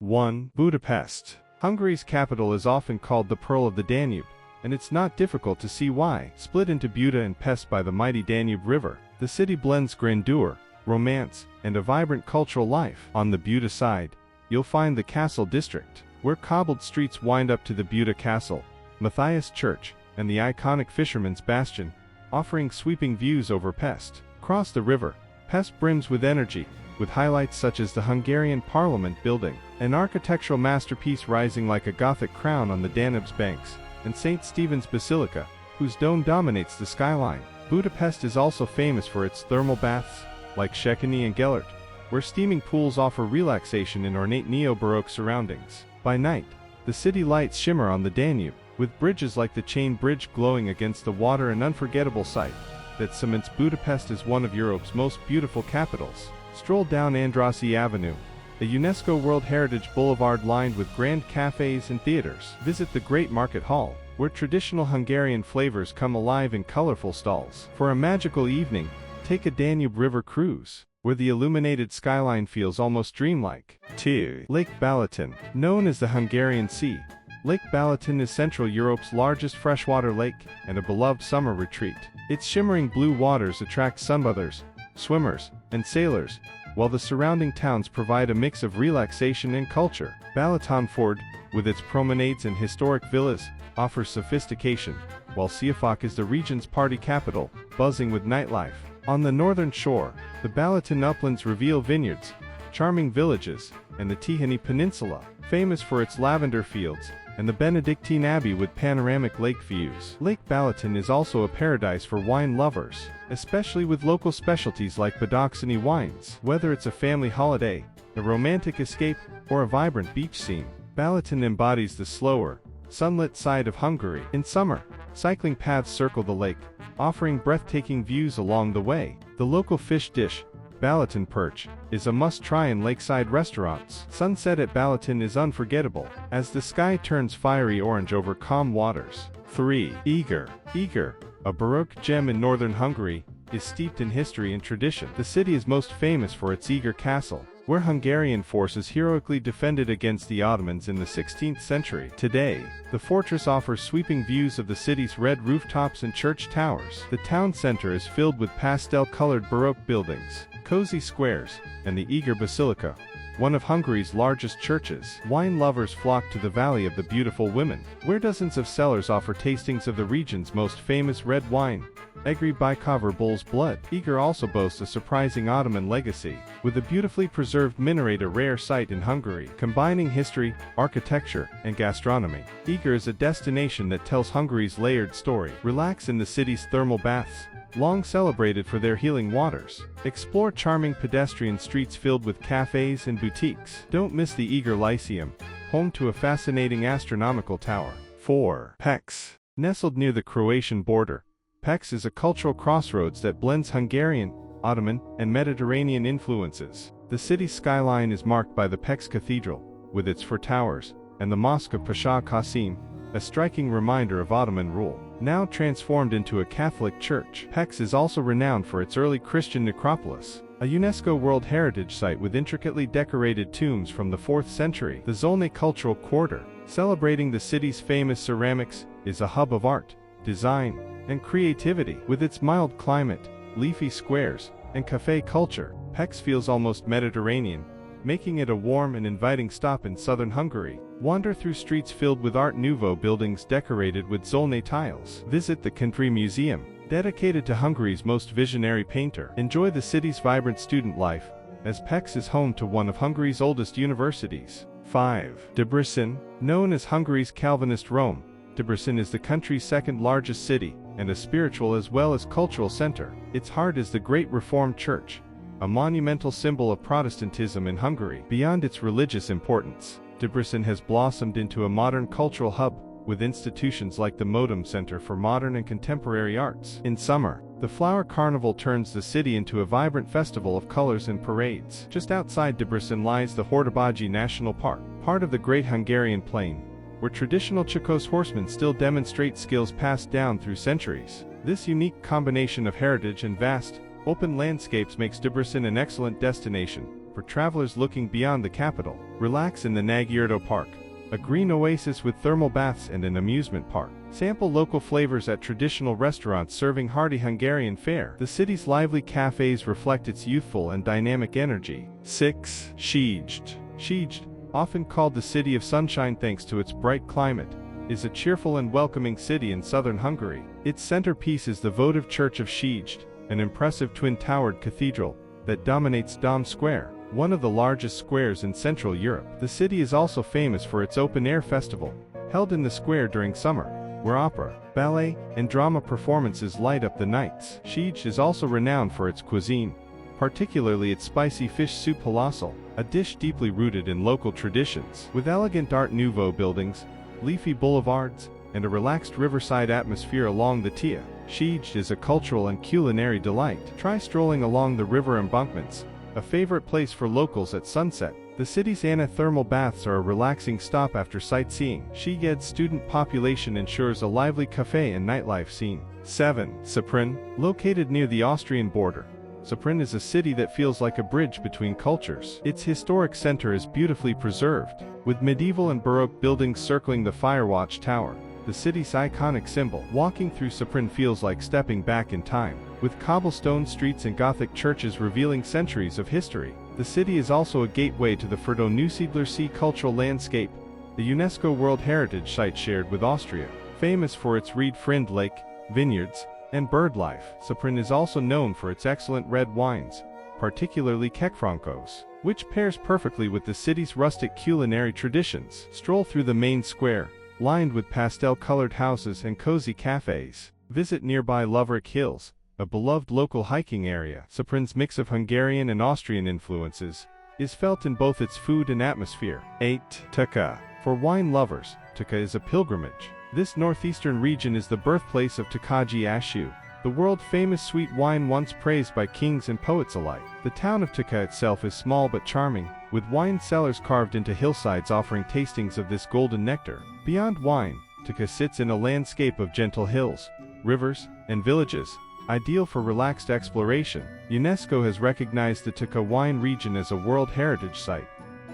1. Budapest. Hungary's capital is often called the Pearl of the Danube, and it's not difficult to see why. Split into Buda and Pest by the mighty Danube River, the city blends grandeur, romance, and a vibrant cultural life. On the Buda side, you'll find the Castle District, where cobbled streets wind up to the Buda Castle, Matthias Church, and the iconic Fisherman's Bastion, offering sweeping views over Pest. Across the river, Pest brims with energy, with highlights such as the Hungarian Parliament building, an architectural masterpiece rising like a Gothic crown on the Danube's banks, and St. Stephen's Basilica, whose dome dominates the skyline. Budapest is also famous for its thermal baths, like Szeged and Gellert, where steaming pools offer relaxation in ornate neo-Baroque surroundings. By night, the city lights shimmer on the Danube, with bridges like the Chain Bridge glowing against the water, an unforgettable sight that cements Budapest as one of Europe's most beautiful capitals. Stroll down Andrassy Avenue, a UNESCO World Heritage boulevard lined with grand cafes and theaters. Visit the Great Market Hall, where traditional Hungarian flavors come alive in colorful stalls. For a magical evening, take a Danube River cruise, where the illuminated skyline feels almost dreamlike. 2. Lake Balaton. Known as the Hungarian Sea, Lake Balaton is Central Europe's largest freshwater lake and a beloved summer retreat. Its shimmering blue waters attract sunbathers, swimmers, and sailors, while the surrounding towns provide a mix of relaxation and culture. Balaton Ford, with its promenades and historic villas, offers sophistication, while Siafok is the region's party capital, buzzing with nightlife. On the northern shore, the Balaton uplands reveal vineyards, charming villages, and the Tihany Peninsula, famous for its lavender fields, and the Benedictine Abbey with panoramic lake views. Lake Balaton is also a paradise for wine lovers, especially with local specialties like Budapesti wines. Whether it's a family holiday, a romantic escape, or a vibrant beach scene, Balaton embodies the slower, sunlit side of Hungary. In summer, cycling paths circle the lake, offering breathtaking views along the way. The local fish dish, Balaton perch, is a must-try in lakeside restaurants. Sunset at Balaton is unforgettable, as the sky turns fiery orange over calm waters. 3. Eger. Eger, a Baroque gem in northern Hungary, is steeped in history and tradition. The city is most famous for its Eger Castle, where Hungarian forces heroically defended against the Ottomans in the 16th century. Today, the fortress offers sweeping views of the city's red rooftops and church towers. The town center is filled with pastel-colored Baroque buildings, cozy squares, and the Eger Basilica, one of Hungary's largest churches. Wine lovers flock to the Valley of the Beautiful Women, where dozens of cellars offer tastings of the region's most famous red wine, Eger by Bull's Blood. Eger also boasts a surprising Ottoman legacy, with a beautifully preserved minaret, a rare sight in Hungary. Combining history, architecture, and gastronomy, Eger is a destination that tells Hungary's layered story. Relax in the city's thermal baths, long celebrated for their healing waters. Explore charming pedestrian streets filled with cafes and boutiques. Don't miss the Eger Lyceum, home to a fascinating astronomical tower. 4. Pecs. Nestled near the Croatian border, Pecs is a cultural crossroads that blends Hungarian, Ottoman, and Mediterranean influences. The city's skyline is marked by the Pecs Cathedral, with its 4 towers, and the Mosque of Pasha Qasim, a striking reminder of Ottoman rule. Now transformed into a Catholic church, Pecs is also renowned for its early Christian necropolis, a UNESCO World Heritage Site with intricately decorated tombs from the 4th century. The Zolnay Cultural Quarter, celebrating the city's famous ceramics, is a hub of art, design, and creativity. With its mild climate, leafy squares, and cafe culture, Pecs feels almost Mediterranean, making it a warm and inviting stop in southern Hungary. Wander through streets filled with Art Nouveau buildings decorated with Zolnay tiles. Visit the Country Museum, dedicated to Hungary's most visionary painter. Enjoy the city's vibrant student life, as Pecs is home to one of Hungary's oldest universities. 5. Debrecen. Known as Hungary's Calvinist Rome, Debrecen is the country's second largest city, and a spiritual as well as cultural center. Its heart is the Great Reformed Church, a monumental symbol of Protestantism in Hungary. Beyond its religious importance, Debrecen has blossomed into a modern cultural hub, with institutions like the Modem Center for Modern and Contemporary Arts. In summer, the Flower Carnival turns the city into a vibrant festival of colors and parades. Just outside Debrecen lies the Hortobágy National Park, part of the Great Hungarian Plain, where traditional Csikós horsemen still demonstrate skills passed down through centuries. This unique combination of heritage and vast, open landscapes makes Debrecen an excellent destination, for travelers looking beyond the capital. Relax in the Nagyérdo Park, a green oasis with thermal baths and an amusement park. Sample local flavors at traditional restaurants serving hearty Hungarian fare. The city's lively cafes reflect its youthful and dynamic energy. 6. Szeged. Szeged, often called the City of Sunshine thanks to its bright climate, is a cheerful and welcoming city in southern Hungary. Its centerpiece is the votive Church of Szeged, an impressive twin-towered cathedral that dominates Dom Square, one of the largest squares in Central Europe. The city is also famous for its open-air festival, held in the square during summer, where opera, ballet, and drama performances light up the nights. Szeged is also renowned for its cuisine, particularly its spicy fish soup halasal, a dish deeply rooted in local traditions. With elegant Art Nouveau buildings, leafy boulevards, and a relaxed riverside atmosphere along the Tia, Szeged is a cultural and culinary delight. Try strolling along the river embankments, a favorite place for locals at sunset. The city's anathermal baths are a relaxing stop after sightseeing. Szeged's student population ensures a lively cafe and nightlife scene. 7. Sopron. Located near the Austrian border, Sopron is a city that feels like a bridge between cultures. Its historic center is beautifully preserved, with medieval and Baroque buildings circling the Firewatch Tower, the city's iconic symbol. Walking through Sopron feels like stepping back in time, with cobblestone streets and Gothic churches revealing centuries of history. The city is also a gateway to the Hortobágy Sea cultural landscape, the UNESCO World Heritage Site shared with Austria. Famous for its reed-fringed lake, vineyards, and bird life, Sopron is also known for its excellent red wines, particularly Kekfrankos, which pairs perfectly with the city's rustic culinary traditions. Stroll through the main square, lined with pastel-colored houses and cozy cafes. Visit nearby Lovric Hills, a beloved local hiking area. Sopron's mix of Hungarian and Austrian influences is felt in both its food and atmosphere. 8. Tokaj. For wine lovers, Tokaj is a pilgrimage. This northeastern region is the birthplace of Tokaj Ashu, the world-famous sweet wine once praised by kings and poets alike. The town of Tokaj itself is small but charming, with wine cellars carved into hillsides offering tastings of this golden nectar. Beyond wine, Tokaj sits in a landscape of gentle hills, rivers, and villages, ideal for relaxed exploration. UNESCO has recognized the Tokaj wine region as a World Heritage Site,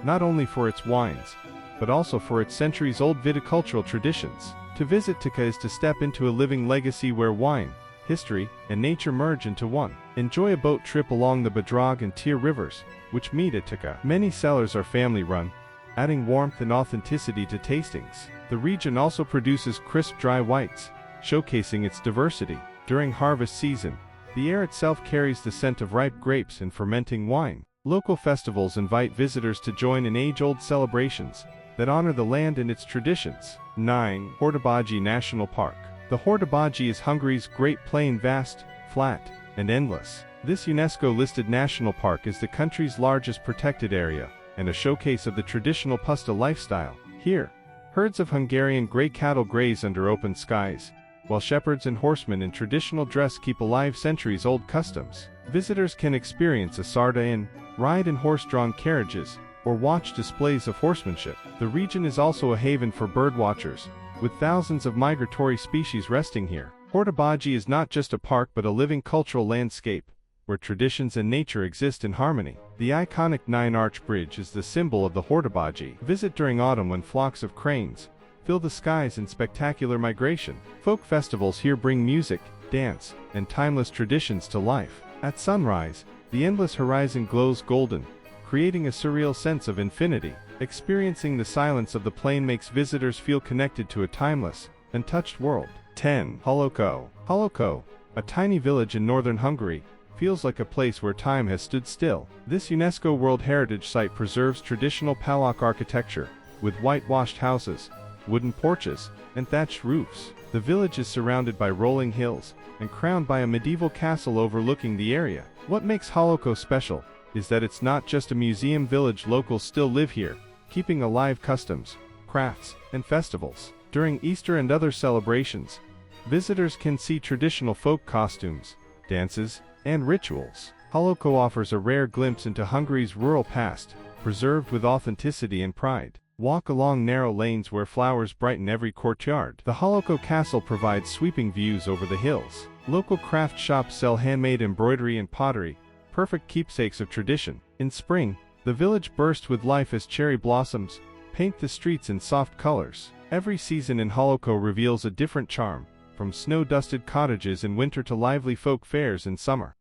not only for its wines, but also for its centuries-old viticultural traditions. To visit Tokaj is to step into a living legacy where wine, history, and nature merge into one. Enjoy a boat trip along the Bodrog and Tyr rivers, which meet at Tokaj. Many cellars are family-run, adding warmth and authenticity to tastings. The region also produces crisp dry whites, showcasing its diversity. During harvest season, the air itself carries the scent of ripe grapes and fermenting wine. Local festivals invite visitors to join in age-old celebrations that honor the land and its traditions. 9. Hortobágy National Park. The Hortobagy is Hungary's Great Plain, vast, flat, and endless. This UNESCO-listed national park is the country's largest protected area, and a showcase of the traditional puszta lifestyle. Here, herds of Hungarian grey cattle graze under open skies, while shepherds and horsemen in traditional dress keep alive centuries-old customs. Visitors can experience a sarda inn, ride in horse-drawn carriages, or watch displays of horsemanship. The region is also a haven for birdwatchers, with thousands of migratory species resting here. Hortobagy is not just a park but a living cultural landscape, where traditions and nature exist in harmony. The iconic Nine-Arch Bridge is the symbol of the Hortobagy. Visit during autumn when flocks of cranes fill the skies in spectacular migration. Folk festivals here bring music, dance, and timeless traditions to life. At sunrise, the endless horizon glows golden, creating a surreal sense of infinity. Experiencing the silence of the plain makes visitors feel connected to a timeless, untouched world. 10. Holloko. Holloko, a tiny village in northern Hungary, feels like a place where time has stood still. This UNESCO World Heritage Site preserves traditional Palach architecture, with whitewashed houses, wooden porches, and thatched roofs. The village is surrounded by rolling hills, and crowned by a medieval castle overlooking the area. What makes Holloko special is that it's not just a museum village. Locals still live here, keeping alive customs, crafts, and festivals. During Easter and other celebrations, visitors can see traditional folk costumes, dances, and rituals. Holloko offers a rare glimpse into Hungary's rural past, preserved with authenticity and pride. Walk along narrow lanes where flowers brighten every courtyard. The Holloko Castle provides sweeping views over the hills. Local craft shops sell handmade embroidery and pottery, perfect keepsakes of tradition. In spring, The village bursts with life as cherry blossoms paint the streets in soft colors. Every season in Holloko reveals a different charm, from snow-dusted cottages in winter to lively folk fairs in summer.